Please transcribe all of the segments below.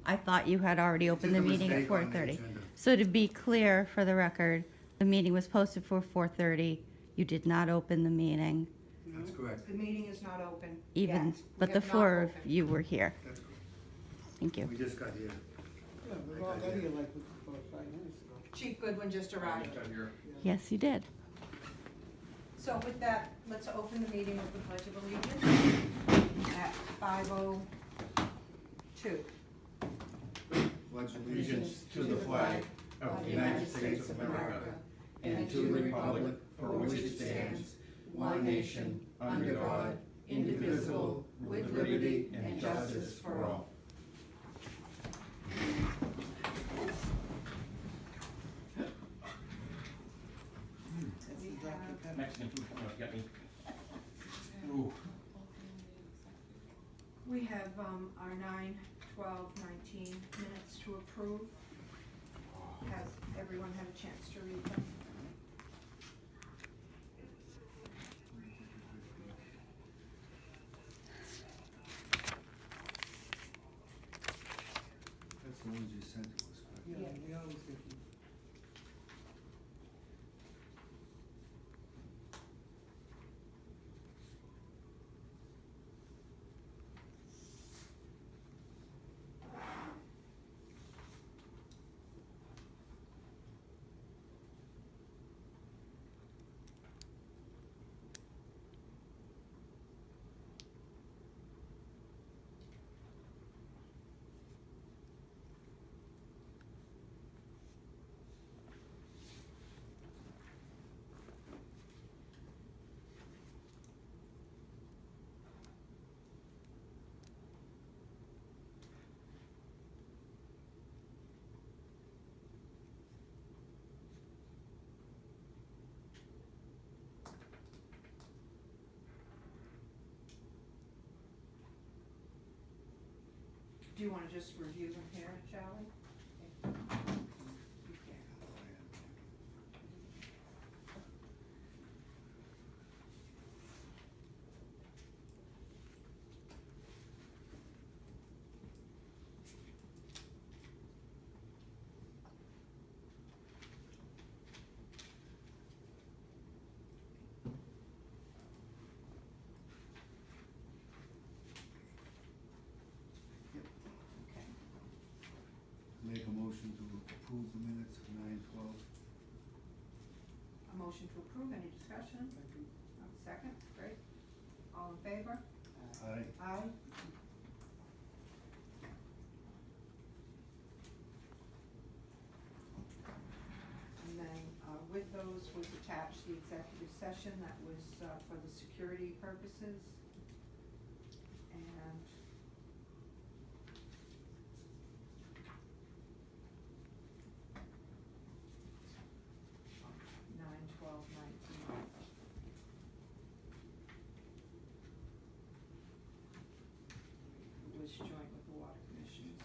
I thought you had already opened the Just a meeting at mistake on the 4:30. agenda. So to be clear for the record, the meeting was posted for 4:30. You did not open the meeting, That's correct. The meeting is not open even, yet. but We the have not four of opened. you were here. That's correct. Thank you. We just got here. Yeah, we've all got here like about 5 minutes ago. Chief Goodwin just arrived. Yes, you did. So with that, let's open the meeting with the Pledge of Allegiance at 5:02. Pledge allegiance to the flag of the United States of America and to the republic for which it stands, one nation, under God, indivisible, with liberty and justice for all. Mexican food almost got me. We have our 9, 12, 19 minutes to approve. Has everyone had a chance to read them? That's the ones you sent to us, correct? Yeah, Yeah. we always get you. Do you want to just review them here, Charlie? You can. Okay. Make a motion to approve the minutes of 9/12. A motion to approve, any discussion? Second, great. All in favor? Aye. Aye. And then with those was attached the executive session that was for the security purposes. And nine, 12, 19. It was joint with the water commissions.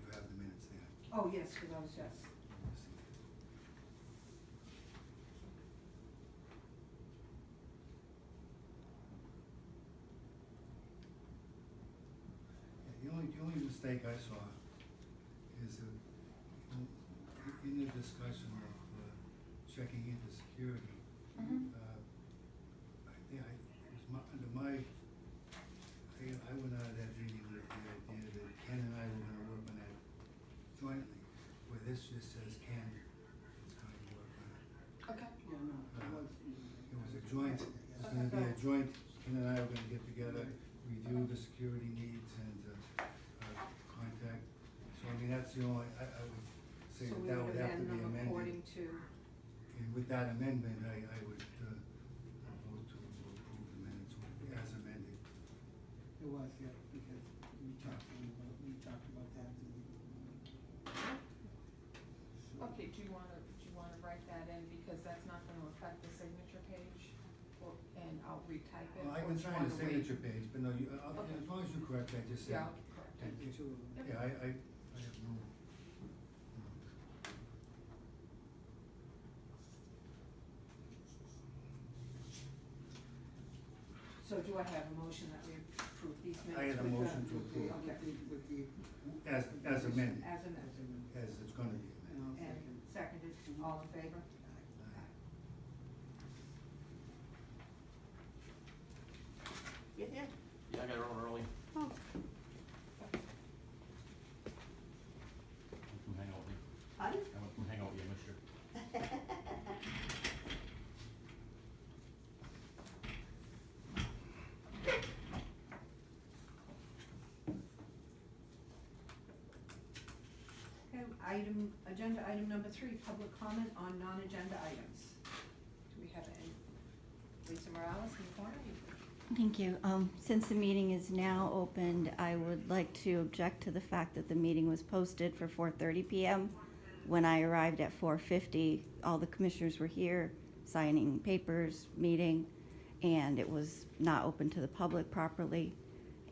You have the minutes there. Oh, yes, for those, yes. Yeah, the only mistake I saw is that, in the discussion of checking into security, Mm-hmm. under my, I went out of that meeting with the idea that Ken and I were gonna work on that jointly, where this just says Ken is going to work on it. Okay. Yeah, no, it was. It was a joint, it's gonna be a joint, Ken and I are gonna get together, review the security needs and, contact. So I mean, that's the only, I would say So we that would would have to amend be them according amended. to, And with that amendment, I would, vote to approve the minutes as amended. It was, yeah, because we talked about that. So- Okay, do you wanna write that in, because that's not gonna affect the signature page? Or, and I'll retype it. Well, I or can do you sign the wanna wait? signature page, but no, you, Okay. as long as you correct, I just said. Yeah, I'll correct it. Thank you. Two of them. Yeah, I have no. So do I have a motion that we approve these minutes? I had a with the- motion to approve. With the, As amended, As amended, as it's gonna be and amended. I'll and second. seconded, all in favor? You did? Yeah, I got it on early. Oh, Come hang out with me. pardon? I went from hang out with you, mister. Okay, agenda item number 3, public comment on non-agenda items. Do we have any? Lisa Morales in the corner? Thank you. Since the meeting is now opened, I would like to object to the fact that the meeting was posted for 4:30 PM. When I arrived at 4:50, all the commissioners were here signing papers, meeting, and it was not open to the public properly,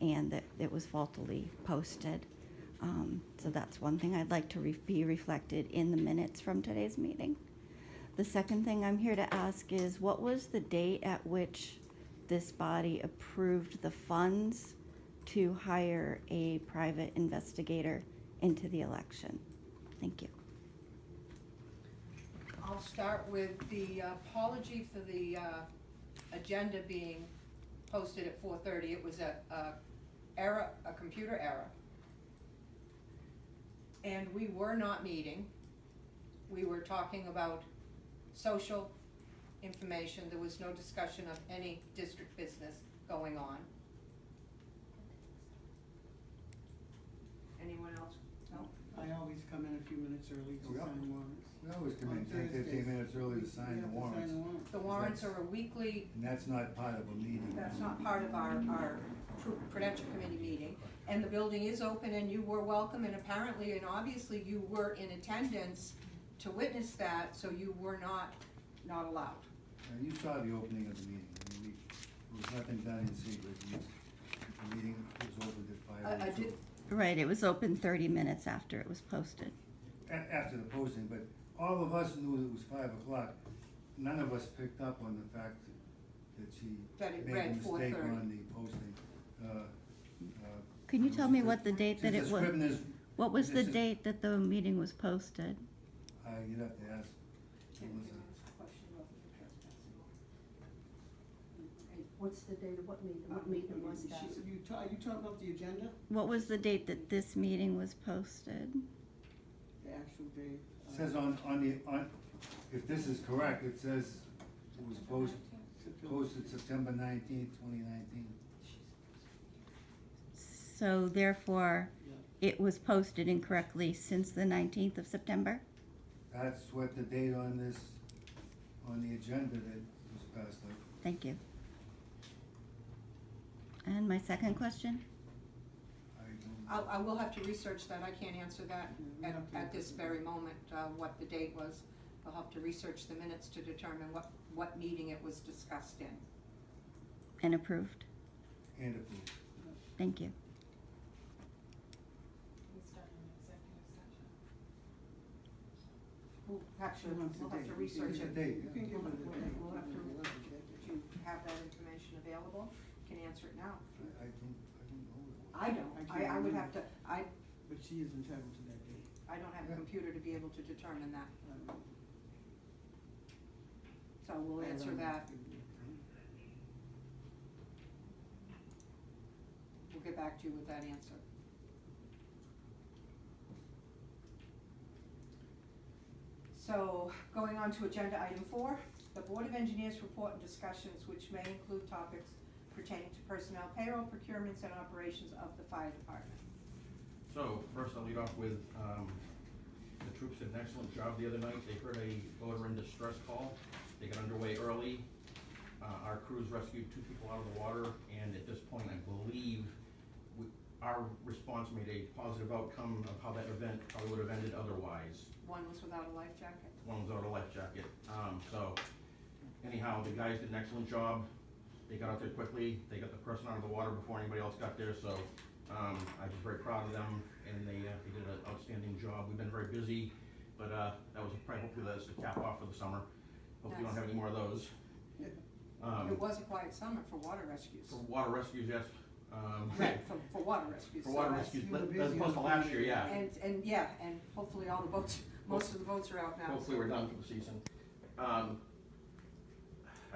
and that it was faultily posted. So that's one thing I'd like to be reflected in the minutes from today's meeting. The second thing I'm here to ask is, what was the date at which this body approved the funds to hire a private investigator into the election? Thank you. I'll start with the apology for the agenda being posted at 4:30. It was a error, a computer error. And we were not meeting. We were talking about social information. There was no discussion of any district business going on. Anyone else? No? I always come in a few minutes early to Yep. sign warrants. We always come in On 10, 15 Thursdays, minutes early to sign the we have warrants. The warrants are a weekly, And that's not part of a meeting. that's not part of our Prudential Committee meeting. And the building is open and you were welcome, and apparently and obviously you were in attendance to witness that, so you were not allowed. You saw the opening of the meeting. I mean, there was nothing done in secret. The meeting was opened at I 5:02. did, Right, it was open 30 minutes after it was posted. After the posting, but all of us knew it was 5 o'clock. None of us picked up on the fact that she That it made read a mistake 4:30. on the posting. Can you tell me what the date that it Since the was? Scribner's, What was the this is- date that the meeting was posted? you'd have to ask Can you Melissa. ask a question about the trespassing? What's the date of what meeting was that? Are you talking about the agenda, What was the date that this meeting was posted? the actual date? It says on, if this is correct, it says it was posted September 19th, 2019. So therefore, Yeah. it was posted incorrectly since the 19th of September? That's what the date on this, on the agenda that was passed out. Thank you. And my second question? I will have to research that, I can't answer that we have to- at this very moment, what the date was. I'll have to research the minutes to determine what meeting it was discussed in. And approved? And approved. Thank you. Actually, What's the we'll have date? to research Give it. it a date. You can give it a date. We'll have to, You can give it a if date. you have that information available, can answer it now. I don't know. I don't, I would have to, I But she is entitled to that date. don't have a Yeah. computer to be able to determine that, Um, so we'll answer that. We'll get back to you with that answer. So, going on to agenda item 4, the Board of Engineers report and discussions which may include topics pertaining to personnel, payroll, procurements, and operations of the fire department. So, first I'll lead off with, the troops did an excellent job the other night. They heard a voter in distress call. They got underway early. Our crews rescued 2 people out of the water, and at this point, I believe our response made a positive outcome of how that event probably would have ended otherwise. One was without a life jacket. One was without a life jacket. So anyhow, the guys did an excellent job. They got out there quickly, they got the person out of the water before anybody else got there, so, I'm just very proud of them, and they did an outstanding job. We've been very busy, but, that was probably, hopefully that's the cap off for the summer. Hopefully we don't have any more of those. It was a quiet summer for water rescues. For water rescues, yes. Right, for water rescues. For water So that's- rescues, you were as busy opposed to on last the year, yeah. And yeah, and hopefully all the boats, most of the boats are out now. Hopefully we're done for the season. I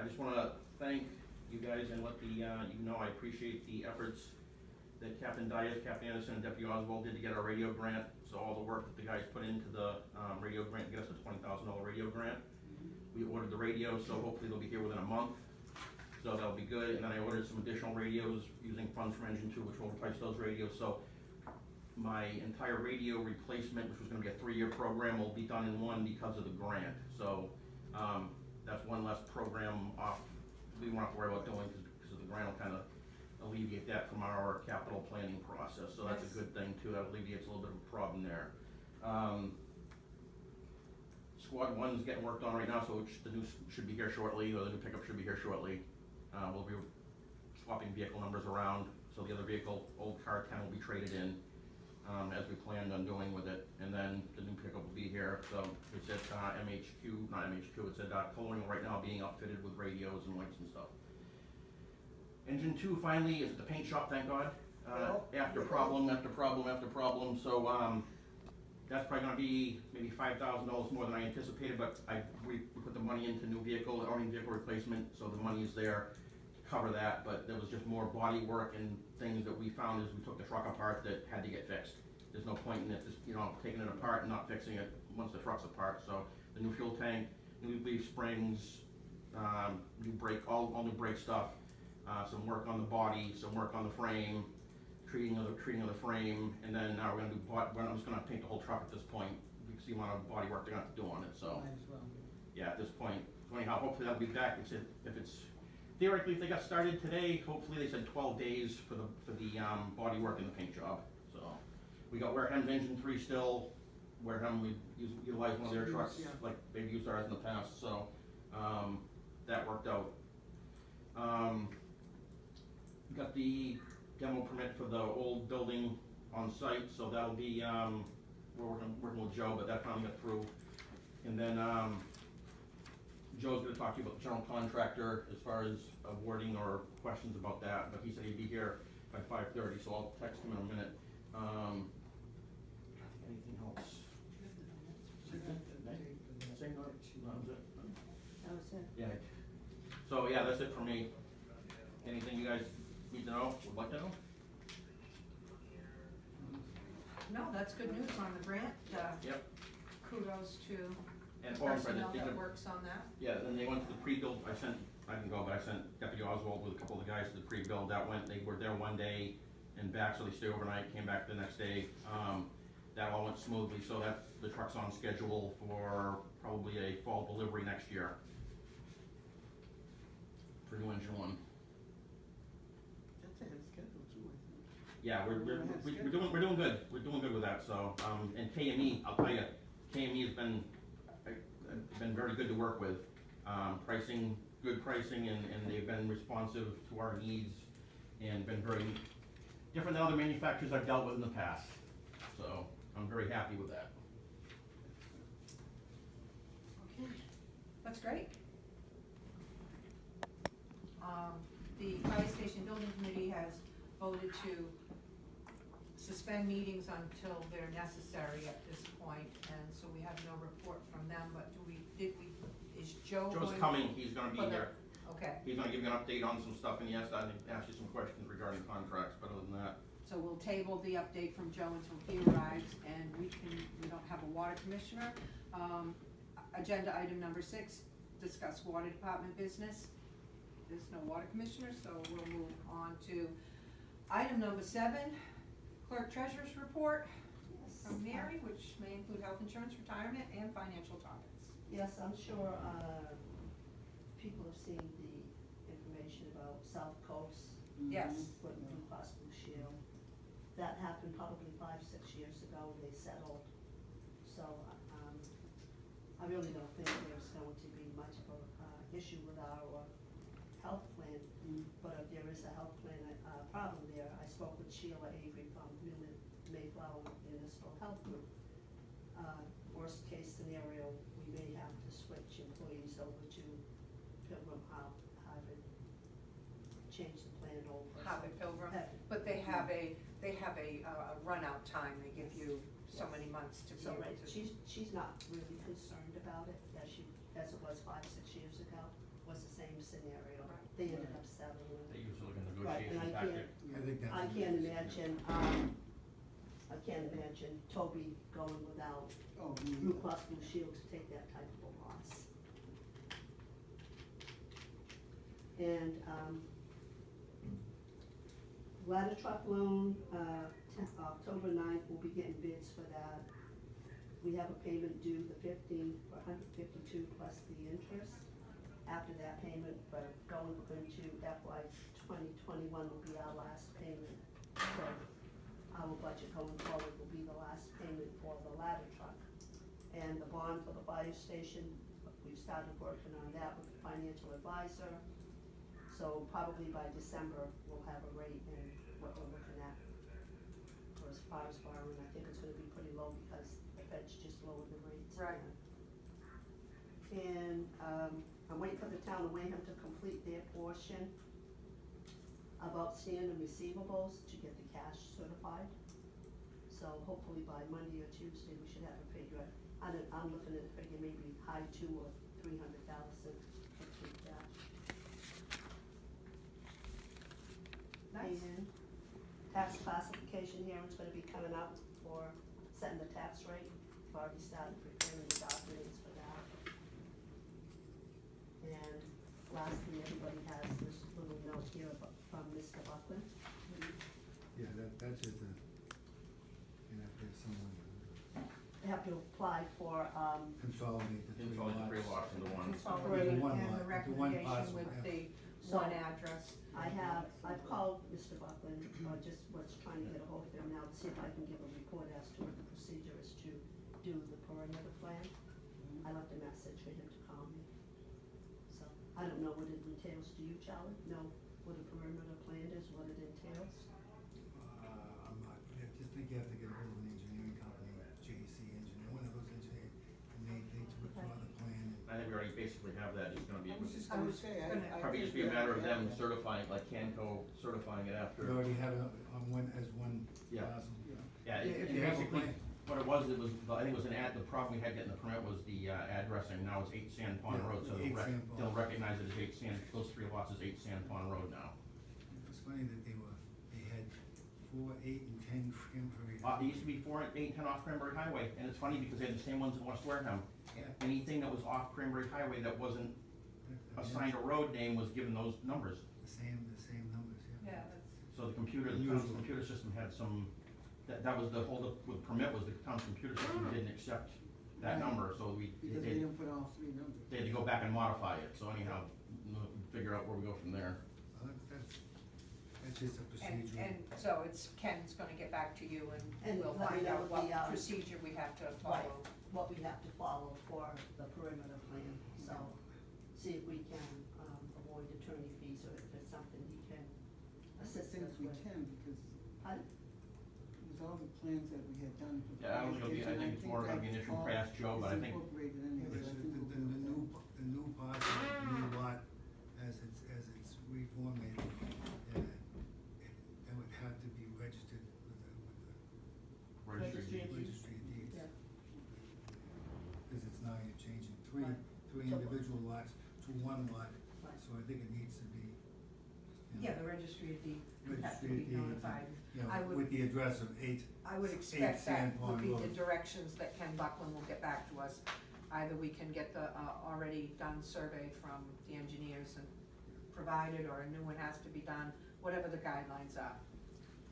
just wanna thank you guys and let you know I appreciate the efforts that Captain Dias, Captain Anderson, and Deputy Oswald did to get our radio grant. So all the work that the guys put into the, radio grant, to get us a $20,000 radio grant. We ordered the radio, so hopefully they'll be here within a month. So that'll be good, and then I ordered some additional radios using funds from Engine 2, which will replace those radios, so my entire radio replacement, which was gonna be a 3-year program, will be done in one because of the grant, so, that's one less program off, we won't have to worry about doing, because of the grant will kinda alleviate that from our capital planning process, so that's Yes. a good thing too, that alleviates a little bit of a problem there. Squad 1's getting worked on right now, so the new should be here shortly, or the new pickup should be here shortly. We'll be swapping vehicle numbers around, so the other vehicle, old car 10 will be traded in, as we planned on doing with it, and then the new pickup will be here, so it's at, MHQ, not MHQ, it's at, Colonial right now, being outfitted with radios and lights and stuff. Engine 2 finally is at the paint shop, thank God, after problem after problem after problem, so, that's probably gonna be maybe $5,000 more than I anticipated, but we put the money into new vehicle, owning vehicle replacement, so the money is there to cover that, but there was just more body work and things that we found as we took the truck apart that had to get fixed. There's no point in it, just, taking it apart and not fixing it once the truck's apart, so the new fuel tank, new leaf springs, new brake, all new brake stuff, some work on the body, some work on the frame, treating of the frame, and then now we're gonna do, I'm just gonna paint the whole truck at this point, because the amount of body work they're gonna have to do on it, so, Might as well. yeah, at this point. So anyhow, hopefully that'll be back, they said, if it's, theoretically, if they got started today, hopefully they said 12 days for the body work and the paint job, so. We got Wareham's Engine 3 still, Wareham, we utilized one of their trucks, Yeah. like they've used ours in the past, so, that worked out. Got the demo permit for the old building on site, so that'll be, we're working with Joe, but that finally got through. And then, Joe's gonna talk to you about the general contractor as far as awarding or questions about that, but he said he'd be here by 5:30, so I'll text him in a minute. Anything else? Same note? No, that was it? That was it. Yeah. So, yeah, that's it for me. Anything you guys need to know, would like to know? No, that's good news on the grant, Yep. kudos to And the oh, I'm sorry, personnel they that did- works on that. Yeah, then they went to the pre-build, I didn't go, but I sent Deputy Oswald with a couple of the guys to the pre-build, they were there one day and back, so they stayed overnight, came back the next day. That all went smoothly, so the truck's on schedule for probably a fall delivery next year. For new engine 1. That's ahead of schedule too, I think. Yeah, we're doing good, we're doing good with that, so, and KME, I'll tell you, KME has been very good to work with. Pricing, good pricing, and they've been responsive to our needs, and been very different than other manufacturers I've dealt with in the past, so I'm very happy with that. Okay, that's great. The fire station building committee has voted to suspend meetings until they're necessary at this point, and so we have no report from them, but is Joe going? Joe's coming, he's gonna be for the- here, Okay, he's gonna give you an update on some stuff, and yes, I asked you some questions regarding contracts, but other than that, so we'll table the update from Joe until he arrives, and we don't have a water commissioner. Agenda item number 6, discuss water department business. There's no water commissioner, so we'll move on to item number 7, clerk treasurer's report from Mary, which may include health insurance, retirement, and financial topics. Yes, I'm sure, people have seen the information about South Coast. Yes. Putting Blue Cross Blue Shield. That happened probably 5-6 years ago, they settled. So, I really don't think there's going to be much of a, issue with our health plan But if there is a health plan, problem there, I spoke with Sheila Avery from Newman Mayflower Municipal Health Group. Worst case scenario, we may have to switch employees over to Pilgrim Harvard, change the plan over. Harvard Pilgrim, Harvard. but they have a run out time, they give you so Yes. many months to be So, able right, to. she's not really concerned about it, as it was 5-6 years ago, was the same scenario. Right. They ended up settling. They use like a Right, and negotiation tactic. I think that's. I can't imagine Toby going without Oh, Blue Cross Blue Shield to take that type of a loss. And, ladder truck loan, October 9th, we'll be getting bids for that. We have a payment due the 15th for $152 plus the interest. After that payment, but going into FY 2021 will be our last payment. So our budget going forward will be the last payment for the ladder truck. And the bond for the fire station, we've started working on that with the financial advisor. So probably by December, we'll have a rate and what we're looking at. For as far as borrowing, I think it's gonna be pretty low because the Fed's just lowered the rates. Right. And, I'm waiting for the town of Wareham to complete their portion of outstanding receivables to get the cash certified. So hopefully by Monday or Tuesday, we should have a figure. I'm looking at a figure maybe high 2 or 300,000 for free cash. Nice. And tax classification hearing's gonna be coming up for setting the tax rate. We've already started preparing the documents for that. And lastly, everybody has this little note here from Mr. Buckland. Yeah, that's just a, you have to have someone They have to apply for, consolidate the three Consolidate the three lots. lots into one. Consolidate One and lot, the the one recommendation parcel, with yeah. the So- one address. I've called Mr. Buckland, just was trying to get a hold of him now to see if I can give a report as to what the procedure is to do the perimeter plan. I left a message for him to call me. So, I don't know what it entails. Do you, Charlie, know what a perimeter plan is, what it entails? I'm not, I just think you have to get a hold of an engineering company, JC Engineer, one of those engineers, and they withdraw the plan. I think we already basically have that, it's gonna be, I was just I gonna was say, gonna- I probably think just be a that matter of we them have that. certifying, like Canco certifying it We after. already have it on one, as one Yeah. parcel. Yeah, Yeah, if and you have a basically, plan. what it was, I think it was the problem we had getting the permit was the addressing, now it's 8 Sand Pond Yeah, Road, so 8 Sand Pond. they'll recognize it as 8 Sand, those 3 lots as 8 Sand Pond Road now. It's funny that they had 4, 8, and 10 Cranberry. It used to be 4, 8, 10 off Cranberry Highway, and it's funny because they had the same ones in West Wareham. Yeah. Anything that was off Cranberry Highway that wasn't assigned a road name was given those numbers. The same numbers, yeah. Yeah, that's, So the computer system had some, that was the holdup with permit, was the town's computer system didn't accept that Right. number, so Because we didn't put all 3 numbers. they had to go back and modify it, so anyhow, figure out where we go from there. Well, that's just a procedure. and so Ken's gonna get back to you And and we'll let me find know out what what the, procedure we have to Right, follow. what we have to follow for the perimeter plan, so see if we can, avoid attorney fees or if it's something he can I assist think us we with. can, because I- with all the plans that we had done for the Yeah, I don't think it'll be- I fire think it's station, more gonna be an issue that past Joe, but I is think- incorporated anyway, Yes, I think we'll the new parcel, the new lot, as it's reformatted, that would have to be registered with the Registry of Registry of Deeds. registry of deeds. Yeah. Because it's now you're changing Right. three individual lots to one lot, Right. so I think it needs to be, you know, Yeah, the registry of deed would have to Registry of be Deeds and, notified. you know, I would- with the address of 8. I would 8 expect that Sand would Pond be the Road. directions that Ken Buckland will get back to us. Either we can get the, already done survey from the engineers and provided, or a new one has to be done, whatever the guidelines are.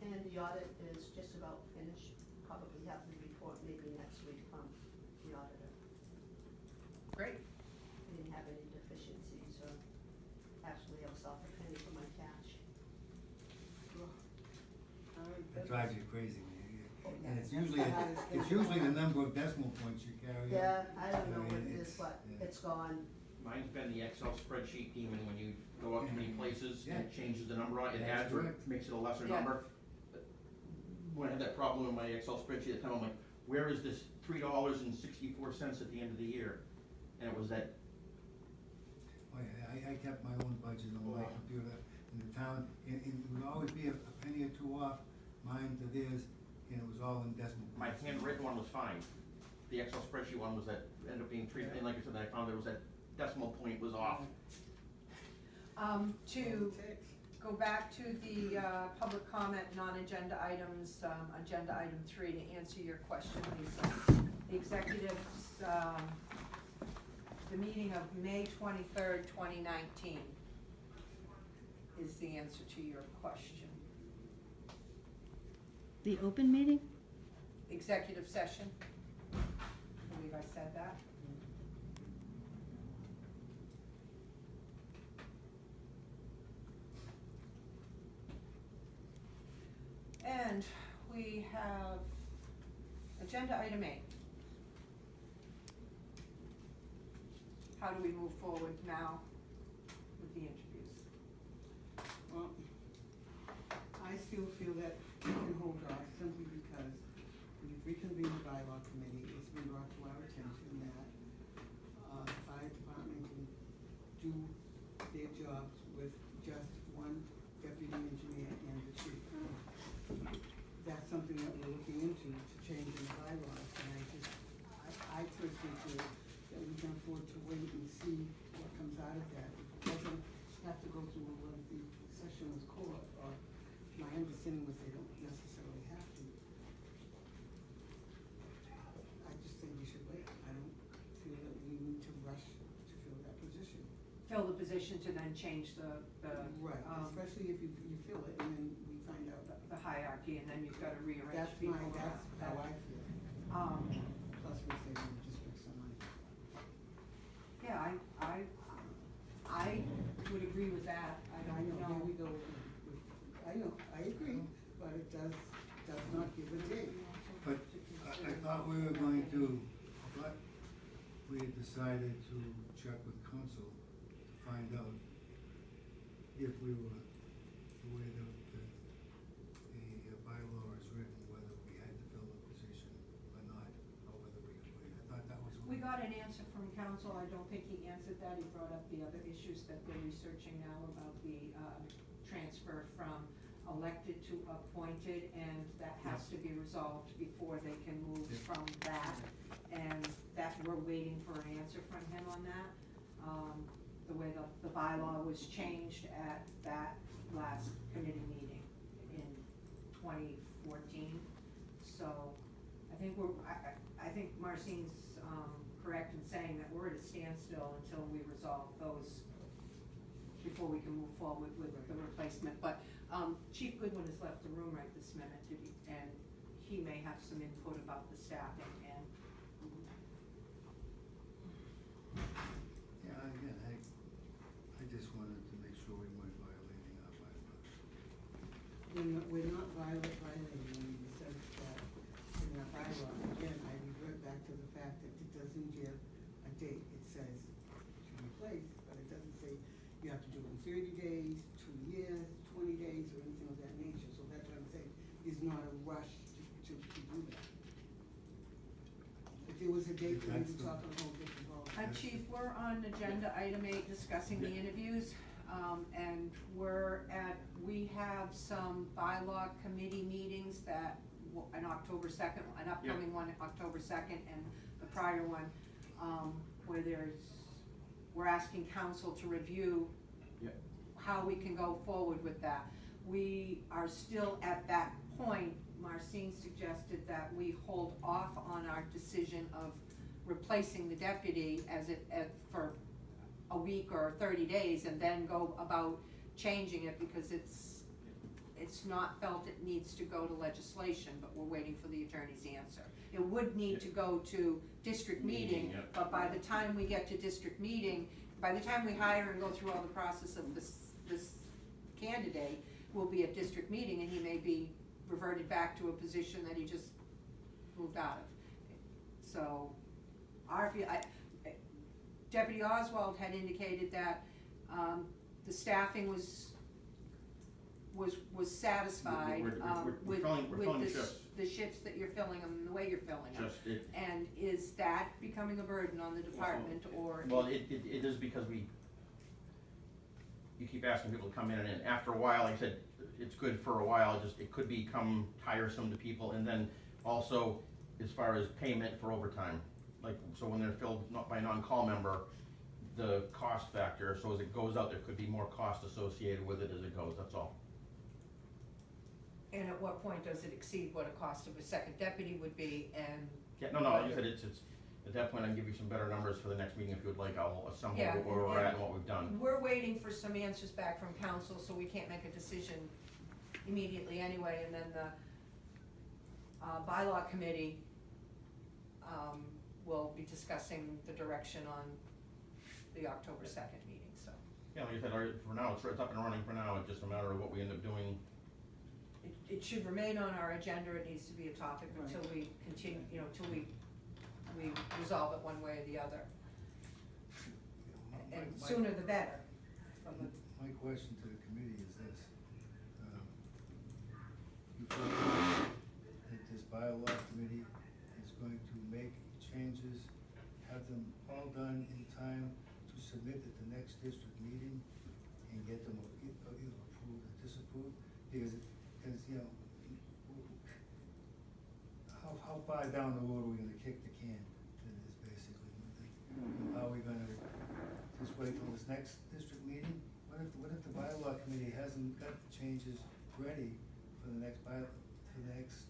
And the audit is just about finished, probably have the report maybe next week from the auditor. Great. We didn't have any deficiencies, or actually I was off a penny for my cash. That drives you crazy, man. Oh, And yeah. it's usually the number of decimal points you carry. Yeah, I don't know I what mean, it is, it's- but yeah. it's gone Mine's been the Excel spreadsheet demon, when you go out too many places, Yeah. it changes the number on it, it That's adds or correct. makes it a lesser Yeah. number. When I had that problem in my Excel spreadsheet at the time, I'm like, where is this $3.64 at the end of the year? And it was that, Oh, yeah, I kept my own budget on my Wow. computer in the town, and it would always be a penny or two off mine to theirs, and it was all in decimal my points. handwritten one was fine. The Excel spreadsheet one was that, ended up being three, and like I said, I found there was that decimal point was off. To go back to the, public comment, non-agenda items, agenda item 3, to answer your question, Lisa. The executives, the meeting of May 23rd, 2019 is the answer to your question. The open meeting? Executive session, I believe I said that. And we have agenda item 8. How do we move forward now with the interviews? Well, I still feel that we can hold off simply because we've reconvened the bylaw committee. It's been brought to our attention that, the fire department can do their jobs with just one deputy engineer and the chief. That's something that we're looking into to change in the bylaws, and I personally feel that we can afford to wait and see what comes out of that. It doesn't have to go through a lengthy session with court, or my understanding was they don't necessarily have to. I just think we should wait. I don't feel that we need to rush to fill that position. Fill the position to then change the Right, especially if you fill it and then we find out. the hierarchy, and then you've gotta rearrange That's people. that's how I feel. Plus we save the district some money. Yeah, I would agree with that. I I don't know, know. here we go I know, I agree, but it does not give a date. But I thought we were going to, but we had decided to check with council to find out if we were, the way the bylaw is written, whether we had to fill the position or not, or whether we could wait. I thought that was. We got an answer from council. I don't think he answered that. He brought up the other issues that they're researching now about the, transfer from elected to appointed, and that has to be resolved before they can move Yeah. from that. And that, we're waiting for an answer from him on that. The way the bylaw was changed at that last committee meeting in 2014. So I think I think Marcine's, correct in saying that we're at a standstill until we resolve those, before we can move forward with the replacement. But, Chief Goodwin has left the room right this minute, and he may have some input about the staffing and. Yeah, again, I just wanted to make sure we weren't violating our bylaws. We're not violating when we said that in our bylaw. Again, I revert back to the fact that it doesn't give a date. It says to replace, but it doesn't say you have to do it in 30 days, 2 years, 20 days, or anything of that nature. So that's what I'm saying, is not a rush to do that. If there was a date, then we'd be talking a whole different ball. Chief, we're on agenda item 8, discussing the interviews, and we have some bylaw committee meetings that, an October 2nd, an upcoming one, October 2nd, and the prior one, where we're asking council to review Yep. how we can go forward with that. We are still at that point. Marcine suggested that we hold off on our decision of replacing the deputy for a week or 30 days, and then go about changing it, because it's not felt it needs to go to legislation, but we're waiting for the attorney's answer. It would need to go to district meeting, Yep. but by the time we get to district meeting, by the time we hire and go through all the process of this candidate, we'll be at district meeting, and he may be reverted back to a position that he just moved out of. So, Deputy Oswald had indicated that, the staffing was satisfied, We're filling the shifts. the shifts that you're filling them, and the way you're filling them. Just it, And is that becoming a burden on the department, or? well, it is because you keep asking people to come in, and after a while, like I said, it's good for a while, just, it could become tiresome to people, and then also, as far as payment for overtime, like, so when they're filled not by a non-call member, the cost factor, so as it goes out, there could be more cost associated with it as it goes, that's all. And at what point does it exceed what a cost of a second deputy would be, and? Yeah, no, like I said, it's, at that point, I can give you some better numbers for the next meeting if you would like, I'll assemble Yeah, where we're and- at and what we've done. We're waiting for some answers back from council, so we can't make a decision immediately anyway, and then the, bylaw committee, will be discussing the direction on the October 2nd meeting, so. Yeah, like I said, for now, it's up and running for now, it's just a matter of what we end up doing. It should remain on our agenda, it needs to be a topic until we continue, till we resolve it one way or the other. And sooner the better. My question to the committee is this. You feel that this bylaw committee is going to make changes, have them all done in time to submit at the next district meeting and get them either approved or disapproved? Because, how far down the road are we gonna kick the can to this, basically? Are we gonna just wait till this next district meeting? What if the bylaw committee hasn't got the changes ready for the next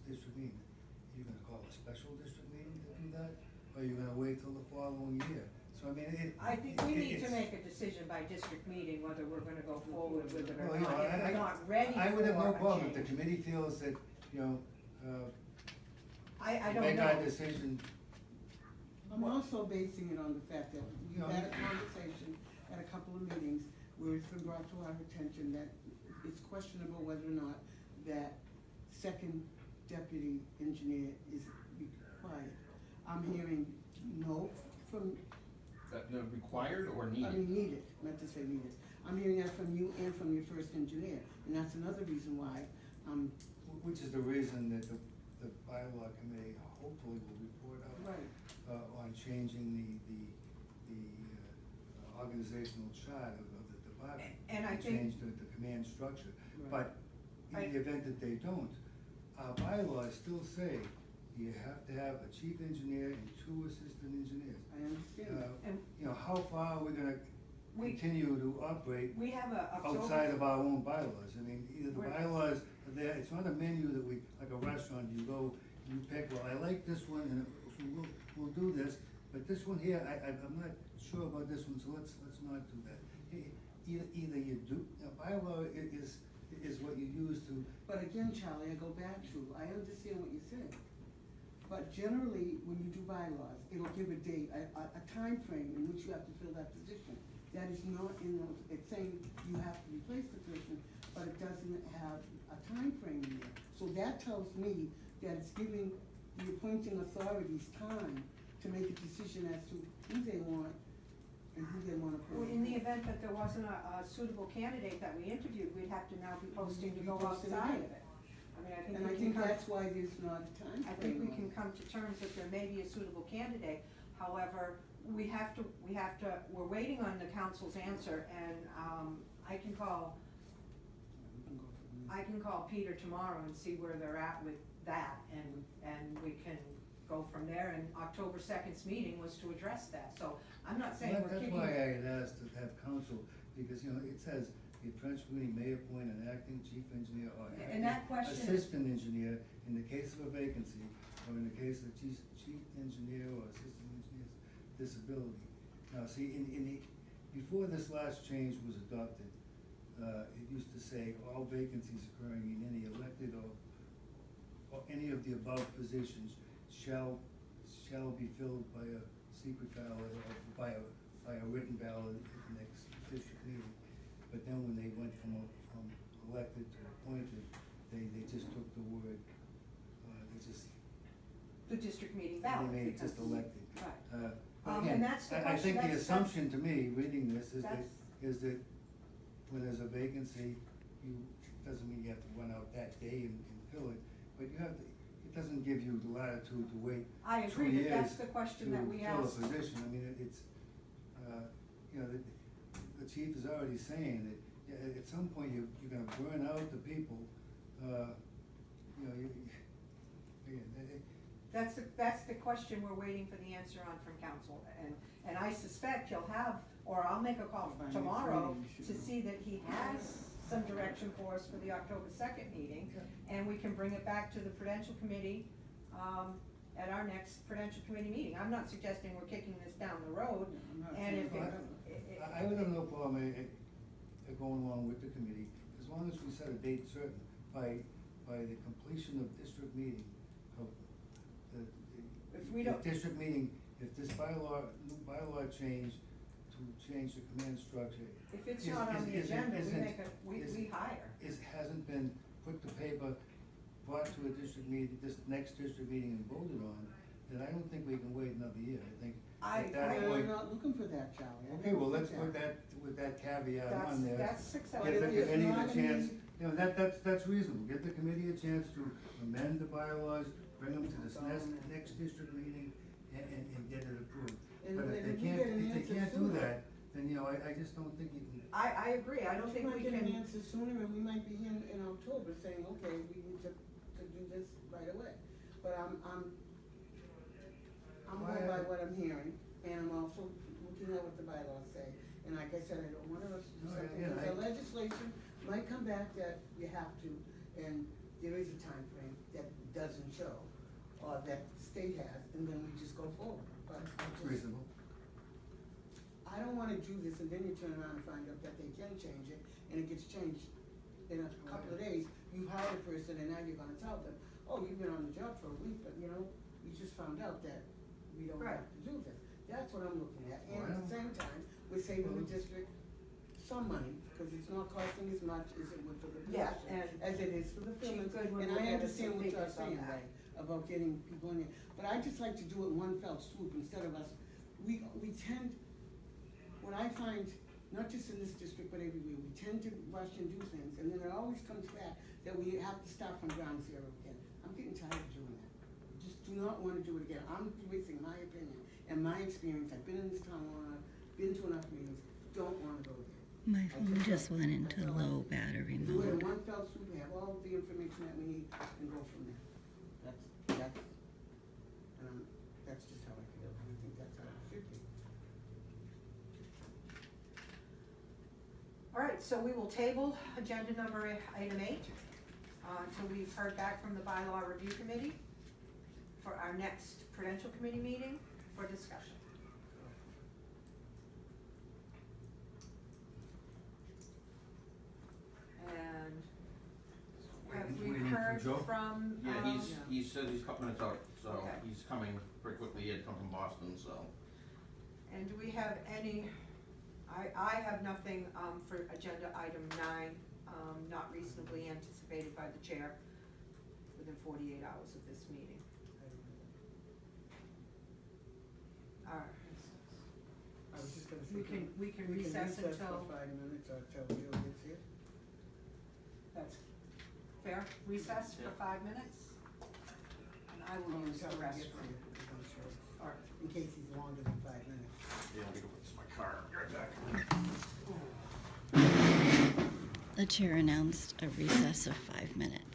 district meeting? Are you gonna call a special district meeting to do that, or are you gonna wait till the following year? So I mean, I think we need to it's- make a decision by district meeting whether we're gonna go forward with it or Well, you know, not. If we're not ready for a I would have no problem if the change. committee feels that, I don't make know. our decision. I'm also basing it on the fact that we've You know, had a conversation at a couple of meetings where it's been brought to our attention that it's questionable whether or not that second deputy engineer is required. I'm hearing no from, Required or I needed? mean, needed, not to say needed. I'm hearing that from you and from your first engineer, and that's another reason why, Which is the reason that the bylaw committee hopefully will report out. right. On changing the organizational chart of the department. And I to think- change the command structure. Right. But in the event that they don't, our bylaws still say you have to have a chief engineer and 2 assistant engineers. I understand that. And How far are we gonna We- continue to operate we have a outside October, of our own bylaws? I mean, either the We're- bylaws are there, it's not a menu that we, like a restaurant, you go, you pick, well, I like this one, and so we'll do this, but this one here, I'm not sure about this one, so let's not do that. Either you do, bylaw is what you use to, But again, Charlie, I go back to, I understand what you're saying. But generally, when you do bylaws, it'll give a date, a timeframe in which you have to fill that position. That is not in those, it's saying you have to replace the person, but it doesn't have a timeframe in there. So that tells me that it's giving the appointing authorities time to make a decision as to who they want and who they wanna put. in the event that there wasn't a suitable candidate that we interviewed, we'd have to now be posting to go Be posting outside again. of it. I mean, I think And I we can think come. that's why there's not a timeframe. I think we on can it. come to terms that there may be a suitable candidate, however, we're waiting on the council's answer, and, We can go from there. I can call Peter tomorrow and see where they're at with that, and we can go from there, and October 2nd's meeting was to address that, so I'm not saying we're that's kicking. why I had asked to have counsel, because, it says, the Prudential committee may appoint an acting chief engineer or And that acting question is- assistant engineer in the case of a vacancy, or in the case of chief engineer or assistant engineer's disability. Now, see, before this last change was adopted, it used to say all vacancies occurring in any elected or any of the above positions shall be filled by a secret ballot or by a written ballot at the next district meeting. But then when they went from elected to appointed, they just took the word, The district meeting they ballot. made it just because- elected. Right. But And again, that's the I question, think the that's- assumption to me, reading this, That's- is that when there's a vacancy, doesn't mean you have to run out that day and fill it, but you have to, it doesn't give you the latitude to wait I 2 agree, but years that's the question that we asked. to fill a position. I mean, it's, you know, the chief is already saying that, yeah, at some point, you're gonna burn out the people, you know, again, That's the question we're waiting for the answer on from council, and I suspect he'll have, or I'll make a call By next tomorrow meeting, you to should know. see that he has some direction for us for the October second meeting, and we can bring it back to the Prudential Committee, at our next Prudential Committee meeting. I'm not suggesting we're kicking this down the road, I'm not and saying if that. I would have no problem going along with the committee, as long as we set a date certain by the completion of district meeting. Of If we don't- district meeting, if this new bylaw change to change the command structure. If it's is- not on the isn't- agenda, we isn't- make we isn't- hire. hasn't been put to paper, brought to a district meeting, this next district meeting and voted on, then I don't think we can wait another year. I think at that I'm point. not looking for that, Charlie. I Okay, don't well, think let's put that, with that caveat That's- on there. that's acceptable. Give But the if committee not, a I chance, mean- you know, that's reasonable, give the committee a chance to amend the bylaws, bring them to this next district meeting, and get it approved. And But if if we they get an can't answer do sooner- that, then, you know, I just don't think you can. I agree, I don't We think might we get an can, answer sooner, and we might be in October saying, okay, we need to do this right away. But I'm going by what I'm hearing, and I'm also looking at what the bylaws say. And like I said, I don't want to rush to do No, something, yeah, because the legislation might come back that you have to, and there is a time frame that doesn't show, or that the state has, and then we just go forward. But I just, Reasonable. I don't wanna do this and then you turn around and find out that they can change it, and it gets changed in a couple of days. You've hired a person and now you're gonna tell them, oh, you've been on the job for a week, but you know, we just found out that we don't Right. have to do this. That's what I'm looking at, and at the Well, same time, we're saving the district some money, cause it's not costing as much as it would for the Yeah, position, and as it is for the Chief filming. Goodwin And will I get us some understand what you're figures on saying, that. Ray, about getting people in there, but I just like to do it one fell swoop instead of us, we tend, what I find, not just in this district, but everywhere, we tend to rush and do things, and then it always comes back that we have to start from ground zero again. I'm getting tired of doing that. Just do not wanna do it again. I'm voicing my opinion and my experience. I've been in this town long enough, been to enough meetings, don't wanna go there. My I phone just don't. went into That's all I low say. battery Do it in mode. one fell swoop, have all the information that we need, and go from there. That's just how I feel, and I think that's how it should be. all right, so we will table agenda number item 8, until we've heard back from the bylaw review committee for our next Prudential Committee meeting for discussion. And have we Waiting for heard Joe? from, Yeah, he says he's a couple minutes out, so Okay. he's coming pretty quickly, he had to come from Boston, so. and do we have any, I have nothing, for agenda item 9, not reasonably anticipated by the chair within 48 hours of this meeting. All right. I was just gonna say. We can recess for until, 5 minutes or till Jill gets here. that's fair, recess for 5 minutes? And I will use the Until he gets restroom. here, because I'm sure, All right. in case he's longer than 5 minutes. Yeah, let me go fix my car, be right back. The chair announced a recess of 5 minutes.